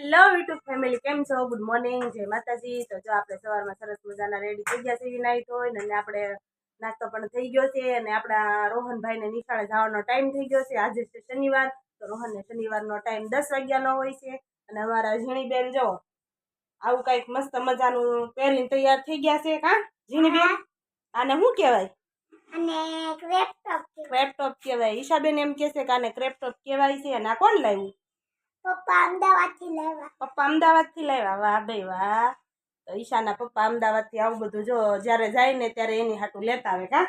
Hello YouTube family, કેમ છો? Good morning, જય માતાજી। તો જો આપણે સવારમાં સરસ મજાના રેડી થઈ ગયા છે નાઈ ધોઈને, અને આપણે નાસ્તો પણ થઈ ગયો છે અને આપણા રોહનભાઈને નિશાળે જવાનો ટાઈમ થઈ ગયો છે। આજે છે શનિવાર, તો રોહનને શનિવારનો ટાઈમ 10 વાગ્યાનો હોય છે। અને અમારા ઝીણીબેન જો આવું કંઈક મસ્ત મજાનું પહેરીને તૈયાર થઈ ગયા છે। કા ઝીણીબેન, આને શું કહેવાય? અને ક્રેપ ટોપ કહેવાય। ઈશાબેન એમ કહે છે કે આને ક્રેપ ટોપ કહેવાય છે। અને આ કોણ લાવ્યું? પપ્પા અમદાવાદથી લાવ્યા। પપ્પા અમદાવાદથી લાવ્યા? વાહ ભાઈ વાહ। તો ઈશાના પપ્પા અમદાવાદથી આવું બધું જો જ્યારે જાય ને ત્યારે એની હાટું લેતા આવે। કા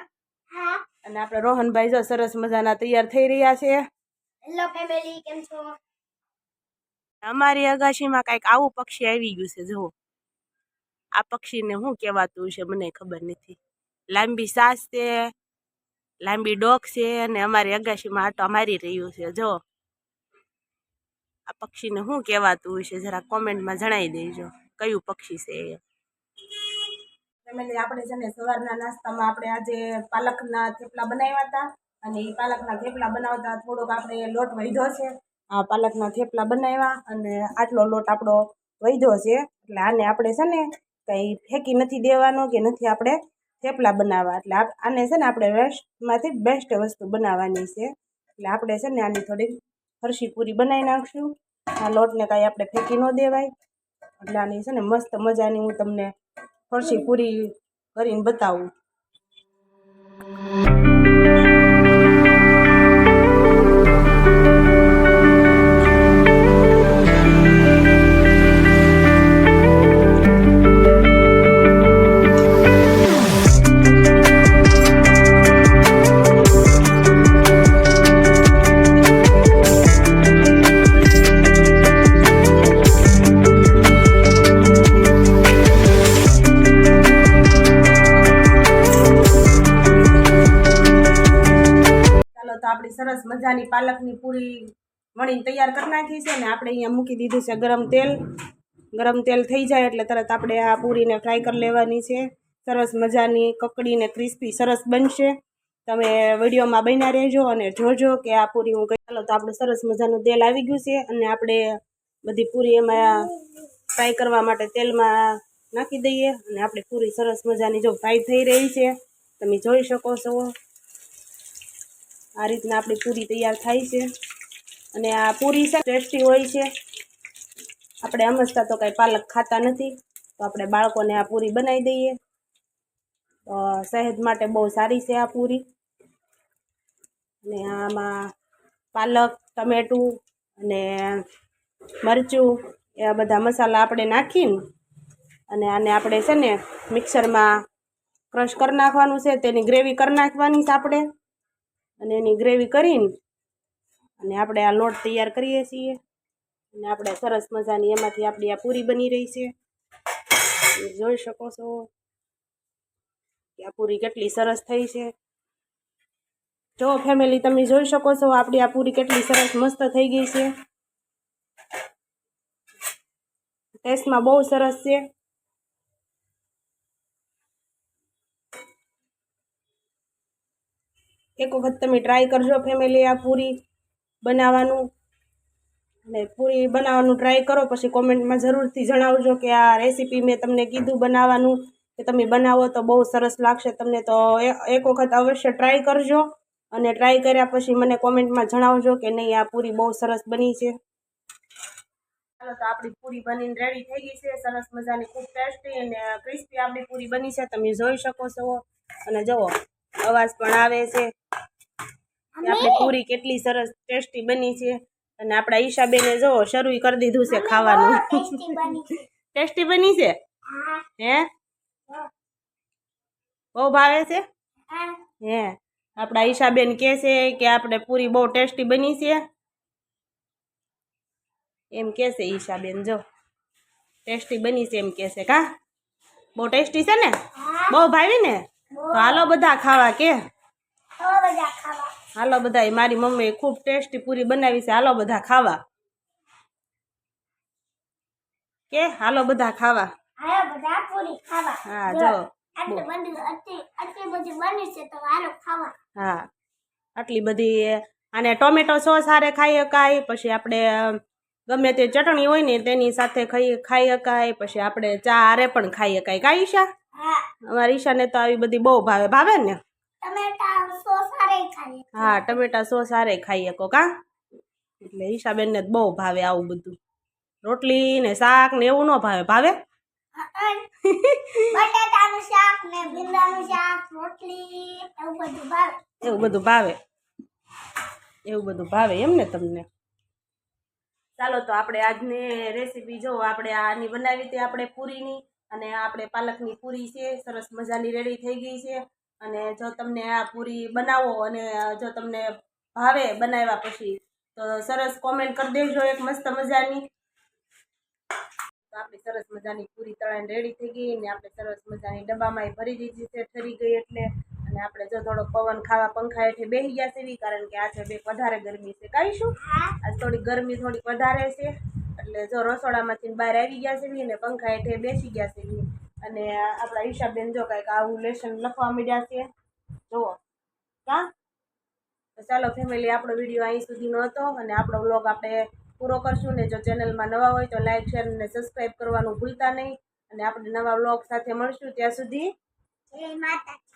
હા। અને આપણે રોહનભાઈ જો સરસ મજાના તૈયાર થઈ રહ્યા છે। હેલો ફેમિલી, કેમ છો? અમારી અગાશીમાં કંઈક આવું પક્ષી આવી ગયું છે। જુઓ, આ પક્ષીને શું કહેવાતું છે મને ખબર નથી। લાંબી સાસ છે, લાંબી ડોક છે, અને અમારી અગાશીમાં આટો મારી રહ્યું છે। જો આ પક્ષીને શું કહેવાતું હશે, જરા કોમેન્ટમાં જણાવી દેજો કયું પક્ષી છે એ। ફેમિલી, આપણે છે ને સવારના નાસ્તામાં આપણે આજે પાલકના થેપલા બનાવ્યા હતા, અને એ પાલકના થેપલા બનાવતા થોડોક આપણે લોટ વધ્યો છે। આ પાલકના થેપલા બનાવ્યા અને આટલો લોટ આપણો વધ્યો છે, એટલે આને આપણે છે ને કંઈ ફેંકી નથી દેવાનો કે નથી આપણે થેપલા બનાવવા। એટલે આને છે ને આપણે વેસ્ટમાંથી બેસ્ટ વસ્તુ બનાવવાની છે। એટલે આપણે છે ને આની થોડીક ફરસી પૂરી બનાવી નાખશું। આ લોટને કાંઈ આપણે ફેંકી ન દેવાય, એટલે આની છે ને મસ્ત મજાની હું તમને ફરસી પૂરી કરીને બતાવું। તો આપણી સરસ મજાની પાલકની પૂરી વણીને તૈયાર કરી નાખી છે, ને આપણે અહીંયા મૂકી દીધું છે ગરમ તેલ। ગરમ તેલ થઈ જાય એટલે તરત આપણે આ પૂરીને ફ્રાય કરી લેવાની છે। સરસ મજાની કકડીને ક્રિસ્પી સરસ બનશે। તમે વિડીયોમાં બન્યા રહેજો અને જોજો કે આ પૂરી હું કઈ। ચાલો, તો આપણે સરસ મજાનું તેલ આવી ગયું છે, અને આપણે બધી પૂરી એમાં ફ્રાય કરવા માટે તેલમાં નાખી દઈએ। અને આપણે પૂરી સરસ મજાની જો ફ્રાય થઈ રહી છે, તમે જોઈ શકો છો। આ રીતના આપણી પૂરી તૈયાર થાય છે, અને આ પૂરી છે ટેસ્ટી હોય છે। આપણે સમજતા તો કાંઈ પાલક ખાતા નથી, તો આપણે બાળકોને આ પૂરી બનાવી દઈએ તો સેહત માટે બહુ સારી છે આ પૂરી। અને આમાં પાલક, ટમેટું અને મરચું એવા બધા મસાલા આપણે નાખીને અને આને આપણે છે ને મિક્સરમાં ક્રશ કરી નાખવાનું છે। તેની ગ્રેવી કરી નાખવાની છે આપણે, અને એની ગ્રેવી કરીને અને આપણે આ લોટ તૈયાર કરીએ છીએ, અને આપણે સરસ મજાની એમાંથી આપણી આ પૂરી બની રહી છે। જોઈ શકો છો કે આ પૂરી કેટલી સરસ થઈ છે। જો ફેમિલી, તમે જોઈ શકો છો આપણી આ પૂરી કેટલી સરસ મસ્ત થઈ ગઈ છે। ટેસ્ટમાં બહુ સરસ છે। એક વખત તમે ટ્રાય કરજો ફેમિલી આ પૂરી બનાવવાનું, અને પૂરી બનાવવાનું ટ્રાય કરો પછી કોમેન્ટમાં જરૂરથી જણાવજો કે આ રેસીપી મેં તમને કીધું બનાવવાનું, કે તમે બનાવો તો બહુ સરસ લાગશે તમને। તો એક વખત અવશ્ય ટ્રાય કરજો, અને ટ્રાય કર્યા પછી મને કોમેન્ટમાં જણાવજો કે નહીં આ પૂરી બહુ સરસ બની છે। ચાલો, તો આપણી પૂરી બનીને રેડી થઈ ગઈ છે, સરસ મજાની ખૂબ ટેસ્ટી અને ક્રિસ્પી આપણી પૂરી બની છે, તમે જોઈ શકો છો। અને જુઓ, અવાજ પણ આવે છે કે આપણી પૂરી કેટલી સરસ ટેસ્ટી બની છે। અને આપણા ઈશાબેને જો શરૂ કરી દીધું છે ખાવાનું। ટેસ્ટી બની છે? હે, બહુ ભાવે છે? હે, આપણા ઈશાબેન કહે છે કે આપણે પૂરી બહુ ટેસ્ટી બની છે, એમ કહે છે ઈશાબેન। જો ટેસ્ટી બની છે એમ કહે છે। કા બહુ ટેસ્ટી છે ને? બહુ ભાવી ને? તો હાલો બધા ખાવા કે હાલો બધા, મારી મમ્મીએ ખૂબ ટેસ્ટી પૂરી બનાવી છે, હાલો બધા ખાવા કે હાલો બધા ખાવા। હા જો, હા આટલી બધી, અને ટોમેટો સોસ હારે ખાઈ શકાય, પછી આપણે ગમે તે ચટણી હોય ને તેની સાથે ખાઈ શકાય. પછી આપણે ચા હારે પણ ખાઈ શકાય. કા ઈશા? હા અમારી ઈશાને તો આવી બધી બહુ ભાવે ને? ટમેટા સોસ હારે ખાઈ હા, ટમેટા સોસ હારે ખાઈ શકો. કા એટલે ઈશાબેનને તો બહુ ભાવે આવું બધું. રોટલી ને શાક ને એવું ન ભાવે? બટાટાનું શાક ને ભીંડાનું શાક રોટલી એવું બધું ભાવે. એવું બધું ભાવે એમ ને તમને? ચાલો તો આપણે આજની રેસીપી જો આપણે આની બનાવી હતી આપણે પૂરીની, અને આપણે પાલકની પૂરી છે સરસ મજાની રેડી થઈ ગઈ છે. અને જો તમને આ પૂરી બનાવો અને જો તમને ભાવે બનાવ્યા પછી તો સરસ કોમેન્ટ કરી દેજો એક મસ્ત મજાની. તો આપણી સરસ મજાની પૂરી તળાઈને રેડી થઈ ગઈ ને આપણે સરસ મજાની ડબ્બામાં ભરી દીધી છે ઠરી ગઈ એટલે. અને આપણે જો થોડો પવન ખાવા પંખા હેઠે બેસી ગયા છે કારણ કે આજે વધારે ગરમી છે. કહીશું આજ થોડી ગરમી થોડીક વધારે છે એટલે જો રસોડામાંથી બહાર આવી ગયા છે ને પંખા હેઠે બેસી ગયા છે. અને આપણા ઈશાબેન જો કંઈક આવું લેશન લખવા માંડ્યા છે જુઓ. કા તો ચાલો ફેમિલી, આપણો વિડીયો અહીં સુધીનો હતો અને આપણો વ્લોગ આપણે પૂરો કરશું. ને જો ચેનલમાં નવા હોય તો લાઈક શેર અને સબસ્ક્રાઈબ કરવાનું ભૂલતા નહીં. અને આપણે નવા વ્લોગ સાથે મળશું. ત્યાં સુધી જય માતાજી.